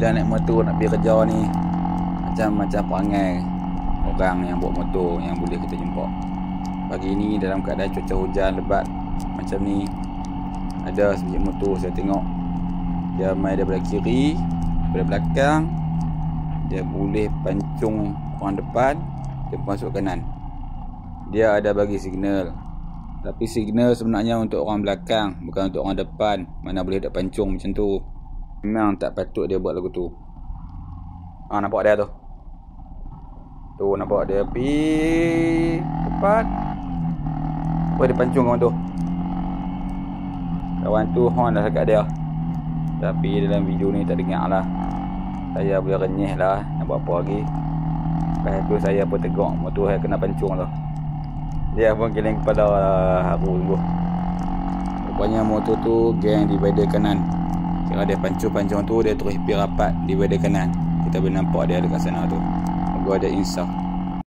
bila naik motor nak pergi kerja ni, macam perangai orang yang bawa motor yang boleh kita jumpa. Pagi ni dalam keadaan cuaca hujan lebat macam ni, ada sebiji motor saya tengok dia main daripada kiri, daripada belakang, dia boleh pancung orang depan, dia masuk kanan. Dia ada bagi signal, tapi signal sebenarnya untuk orang belakang, bukan untuk orang depan. Mana boleh tak pancung macam tu. Memang tak patut dia buat lagu tu. Nampak dia tu. Tu nampak dia pergi tepat. Apa dia pancung kawan tu. Kawan tu horn dah dekat dia. Tapi dalam video ni tak dengar lah. Saya boleh renyih lah, nak buat apa lagi. Lepas tu saya pun tegak motor saya kena pancung lah. Dia pun keling kepala haru sungguh. Rupanya motor tu geng divider kanan. Kira dia pancung tu, dia terus pergi rapat divider kanan. Kita boleh nampak dia dekat sana tu. Moga dia insaf.